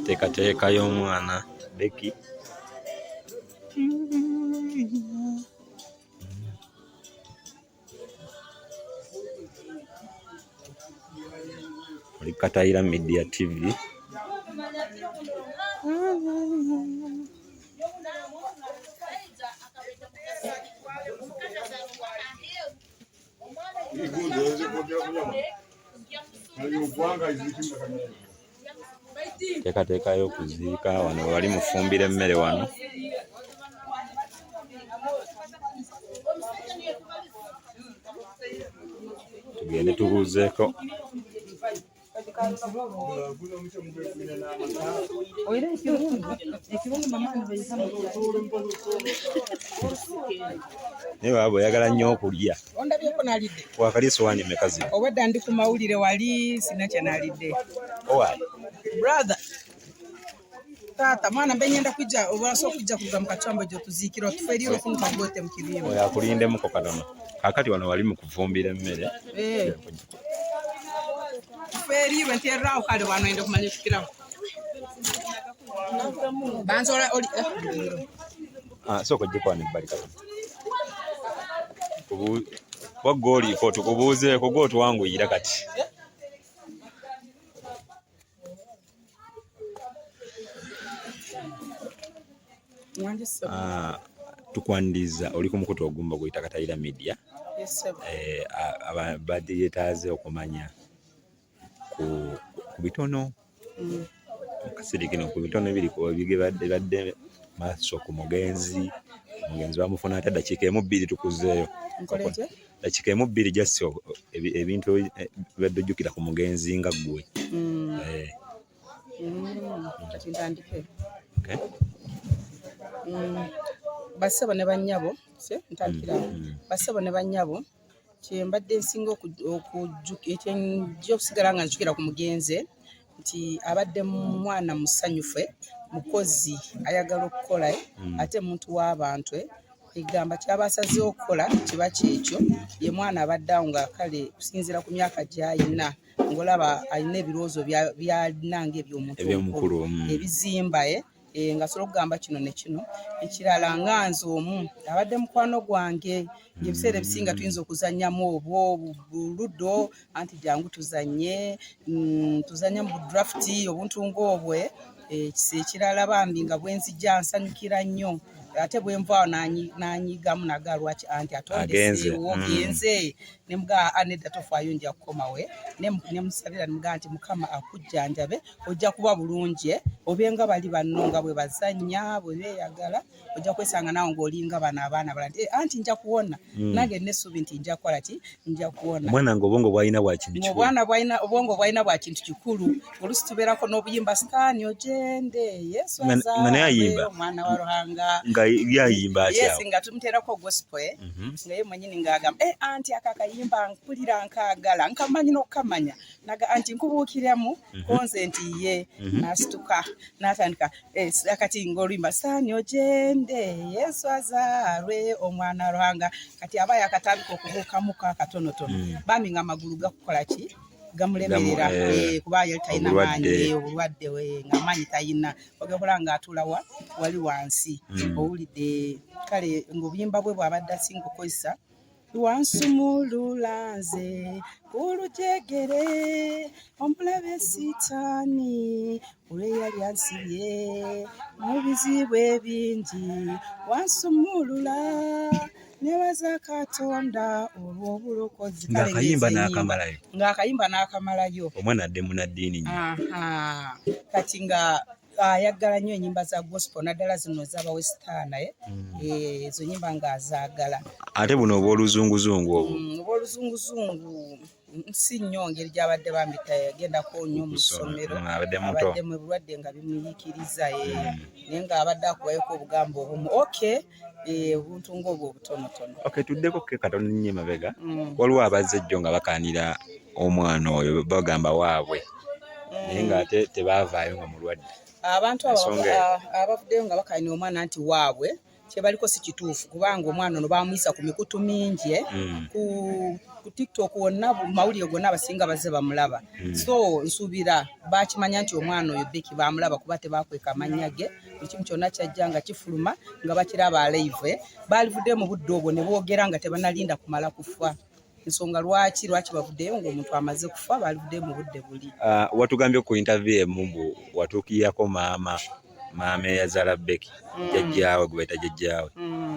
Teekateeka y'omwana Becky. Oli Kataira Media TV. Teekateeka y'okuziika wano wali mufumbira emmere wano. Tugende tubuuzeeko. Naye baba oyagala nnyo okulya. Ondabyeko nalidde. Wakalya essowaani mmeka zino? Obwedda ndi ku mawulire wali sina kye nalidde. Owali? Brother. Tata mwana mbe nyenda kujja obaso kujja kuga mu kacambo gyo tuziikira tuferiyo ofunta bwote mu kibiimo. Oya kulindemu katono. Kakati wano wali mu kuvumbira emmere. Tuferiyo enterrawo kale wano ende kumanya tukirawo. Banzola oli soko jiko ne bali katono. Wagoli ko tukubuuze ko goto wangu yira kati. Tukwandiza oli ku mukutu ogumba guyita Kataira Media. Yes, abadde yetaaze okumanya ku bitono kasiri kino ku bitono ebiri ku bigibadde maaso ku mugenzi bamufuna ate dakiika emu bbiri tukuzeeyo. Dakiika emu bbiri just ebintu bibadde ojjukira ku mugenzi nga ggwe. Kati ntandike. Basebo ne bannyabo ntandikira basebo ne bannyabo kyembadde nsinga okusigala nga njukira ku mugenzi nti abadde mwana musanyufe mukozi ayagala okukola ate muntu w'abantu igamba kyabasaze okukola kiba kyekyo ye mwana abadde awo nga kale kusinziira ku myaka gy'ayina ngolaba alina ebirowoozo by'alinanga eby'omuntu ebizimba nga sobola okugamba kino ne kino ekirala nga nze omu abadde mukwano gwange ng'ebiseera ebisinga tuyinza okuzannyamu obwo buludo anti jangu tuzannye mu budrafti obuntu ng'obwe ekirala bambi nga bwenzijja nsanyukira nnyo ate bwenvaawo n'anyigamu nagalwaki anti atondeseewo genze ne mugaa anedda tofaayo nja kukomawe ne musabira ne mugaa nti mukama akujjanjabe ojja kuba bulungi obenga bali banno nga bwe bazannya bwe beeyagala ojja kwesanga naawe ng'olinga bano abaana bala nti anti nja kuwona nange nessuubi nti nja kukola ki nja kuwona. Omwana nga obwongo bwalina bwa kintu kikulu. Obwongo bwalina bwa kintu kikulu oluusi tubeerako n'obuyimba sitaani ogende yesu azaawe omwana wa Ruhanga yayimba atya. Yes, nga tumuterako gospel nga ye mwenyini ng'agamba anti akakayimba mpulira nkaagala nkamanyi n'okukamanya naga anti nkubuukiramu konze nti ye n'asituka n'atandika kati ng'oluyimba sitaani ogende yesu azaalwe omwana wa Ruhanga kati aba yakatandika okubuukamuka akatonotono bambi nga amagulu gakukola ki gamulemerera kuba yali talina maanyi obulwadde nga maanyi talina ogakola nga atuula wali wansi owulidde kale ng'obuyimba bwe bw'abadde asinga okukozesa wansumulula nze kulujegere omulabe sitaani olweyali ansibye mu bizibu ebingi wansumulula nebaza Katonda olw'obulokozi ng'akayimba n'akamalayo omwana adde munaddiini kati nga ayagala nnyo ennyimba za gospel naddala zino z'abawesitaana ezo nnyimba ng'azaagala ate buno obw'oluzunguzungu obw'oluzunguzungu si nnyo ngeri gy'abadde bambi tagendako nnyo mu ssomero abadde mu bulwadde nga bimuyiikiriza naye ng'abadde akubayeko obugambo obumu obuntu ng'obwo obutonotono. Tuddeko ke katono nnyo emabega waliwo abazze jjo nga bakaanira omwana oyo bagamba waabwe naye ng'ate tebaavaayo nga mulwadde. Abantu abavuddeyo nga bakaanya omwana nti waabwe kyebaliko si kituufu kubanga omwana ono bamuyisa ku mikutu mingi ku TikTok wonna mawulire gonna abasinga bazze bamulaba. So nsuubira bakimanya nti omwana oyo Becky bamulaba kuba tebakweka amannya ge, buli kimu kyonna kyajja nga kifuluma nga bakiraba live. Balivudde mu budde obwo ne boogera nga tebanalinda kumala kufa. Ensonga lwaki bavuddeyo ng'omuntu amaze kufa balivudde mu budde buli. Watugambye ku interview emu watuukirako maama eyazaala Becky jjajjaawe gwe bayita jjajjaawe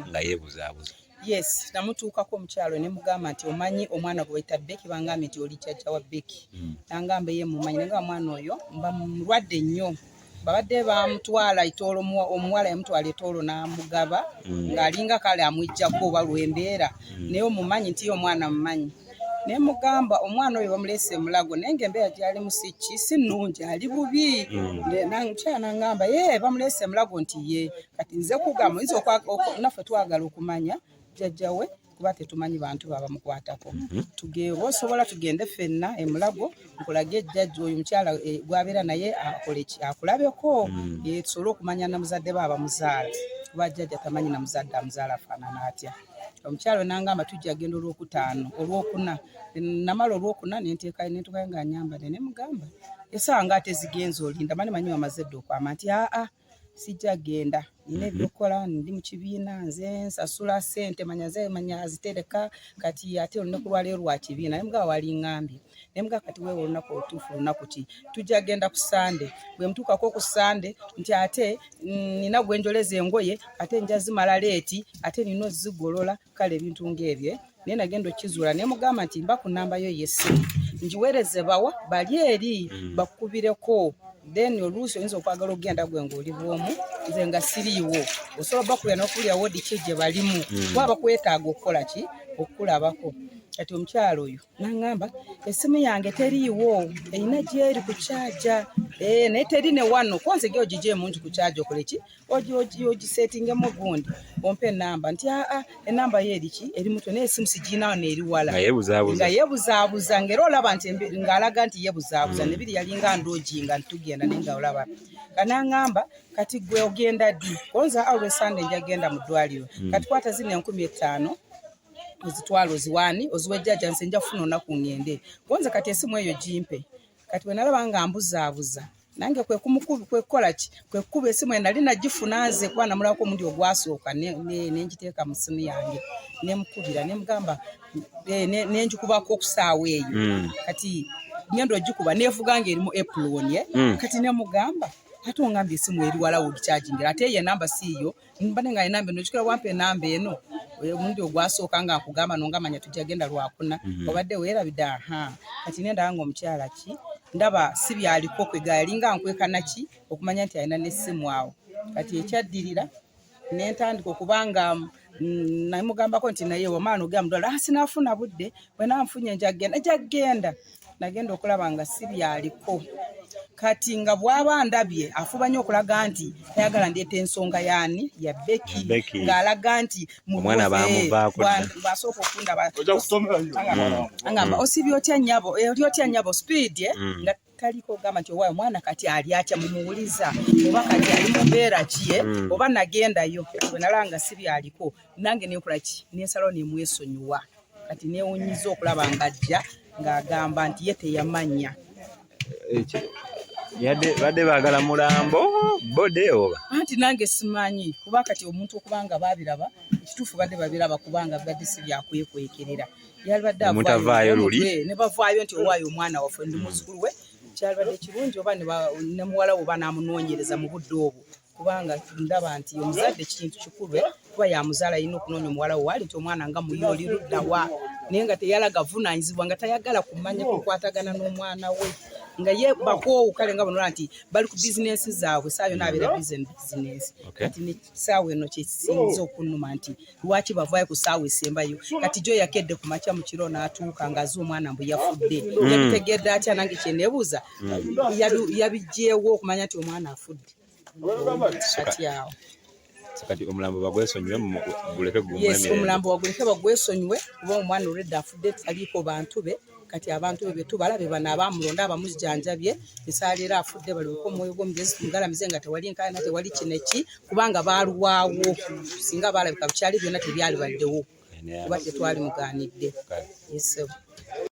nga yeebuzaabuza. Yes, namutuukako omukyalo ne mugamba nti omanyi omwana gwe bayita Becky bangambye nti oli jjajja wa Becky. Nangamba ye mumanyi nenga mwana oyo mba mulwadde nnyo. Babadde bamutwala itoolo omuwala yamutwala itoolo n'amugaba ng'alinga kale amwijjako oba lw'embeera naye omumanyi nti ye omwana mumanyi. Ne mugamba omwana oyo bamuleese Mulago naye ng'embeera gy'ali musiki si nnungi ali bubi. Mukyala n'angamba ye bamuleese Mulago nti ye kati nze kugamba oyinza naffe twagala okumanya jjajja we kuba tetumanyi bantu babamukwatako. Oba osobola tugende ffenna e Mulago nkulage jjajja oyo omukyala gwabeera naye akulabeko tusobole okumanya namuzadde be abamuzaala kuba jjajja tamanyi namuzadde amuzaala afaanana atya. Omukyalo n'angamba tujja genda olwokuna namala olwokuna nentukayo ng'anyambadde ne mugamba essaawa ng'ate zigenze olinda manyi wamaze dde okwama nti sijja genda nina ebyokukola ndi mu kibiina nze nsasula ssente manya azitereka kati ate olunaku lwaleero lwa kibiina naye mugaba waliŋŋambye naye mugaba kati weewa olunaku olutuufu lunaku ki tujja genda ku Sande bwe mutuukako ku Sande nti ate nina gwe njoleza engoye ate nja zimala leeti ate nina ozigolola kale ebintu ng'ebyo naye nagenda okkizuula naye mugamba nti mba ku nnamba yo y'essimu ngiweereze bawa bali eri bakubireko. Then oluusi oyinza okwagala okugenda gwe ng'oli bw'omu nze nga siriiwo osobola bakulya n'okulya wodi ki gye balimu kuba bakwetaaga okukola ki okukulabako. Kati omukyalo oyo n'aŋŋamba essimu yange teriiwo erina gy'eri ku kyaja naye teri ne wano konze ge ogigyemu nti ku kyaja okole ki ogiseetingemu gundi ompe ennamba nti ennamba ye eri ki eri mutwe naye essimu sigiinawo neeri wala nga yeebuzaabuza ng'era olaba nti ng'alaga nti yeebuzaabuza ne biri yalinga ndoogi nga ntugenda naye nga olaba kanaŋŋamba kati gwe ogenda ddi konze alwe Sande njagenda mu ddwaliro kati kwata zino 50,000 ozitwala oziwaani oziwa jjajja nze nja kufuna olunaku ŋŋende gonze kati essimu eyo gimpe. Kati bwe nalaba nga mbuzaabuza nange kwe kukola ki kwe kukuba essimu eyo nali nagifuna nze kuba namulabako omundi ogwasooka ne ngiteeka mu ssimu yange ne mukubira ne mugamba ne ngikubako ku ssaawa eyo kati ngenda ogikuba neevuga ng'erimu Apron kati ne mugamba ate ongambye essimu eri wala wogikyajingira ate ye enamba siiyo mbadde nga enamba eno okikola wampa enamba eno omundi ogwasooka nga nkugamba nongamanya tujja genda lwakuna obadde weerabidde kati nendaba nga omukyala ki ndaba si byaliko kwegayalinga nkwekana ki okumanya nti alina n'essimu awo. Kati ekyaddirira nentandika okubanga namugambako nti naye wamaana ogera mudwala sinaafuna budde bwe nanfunye njagenda nagenda okulaba nga si byaliko. Kati nga bw'aba ndabye afuba nnyo okulaga nti ayagala ndeeta ensonga yaani ya Becky ng'alaga nti omwana bamuvaako basooka okundaba ngamba osibye otya nnyabo speed nga taliko ogamba nti owaayo omwana kati ali atya mumuwuliza oba kati ali mu mbeera ki oba nagendayo bwe nalaba nga si byaliko nange neekola ki nensalawo nemwesonyiwa kati neewunyiza okulaba ng'ajja ng'agamba nti ye teyamanya badde baagala Mulambo bode oba anti nange simanyi kuba kati omuntu okubanga babiraba ekituufu badde babiraba kubanga badde si byakwekwekerera yali badde avaayo luli ne bavaayo nti owaayo omwana waffe ndi muzzukulu we kyali badde kirungi oba ne muwala we oba n'amunoonyereza mu budde obwo kubanga ndaba nti omuzadde kintu kikulu kuba yamuzaala yina okunoonya omuwala we waali nti omwana nga muyooli luddawa naye nga teyalaga avunaanyizibwa nga tayagala kumanya kukwatagana n'omwana we nga ye bakoowu kale nga banola nti bali ku bizinensi zaabwe saayo naabeera bizinensi kati ne saawa eno kyekisinza okunnuma nti lwaki bavaayo ku saawa esembayo kati jo yakedde ku makya mu kiro n'atuuka ng'aze omwana mbwe yafudde yabitegedde atya nange kyeneebuuza yabijjeewo okumanya nti omwana afudde kati awo kati omulambo bagwesonyiwe guleke omulambo waguleke bagwesonyiwe kuba omwana olwedda afudde taliiko bantu be kati abantu bye tubalabe bana abamulonda abamujjanjabye esalira afudde bali ko moyo gomugezi tugalamize nga tewali nkana tewali kineki kubanga baluwaawo singa balabika byali byonna tebyali baddewo kuba tetwali muganidde. Yes.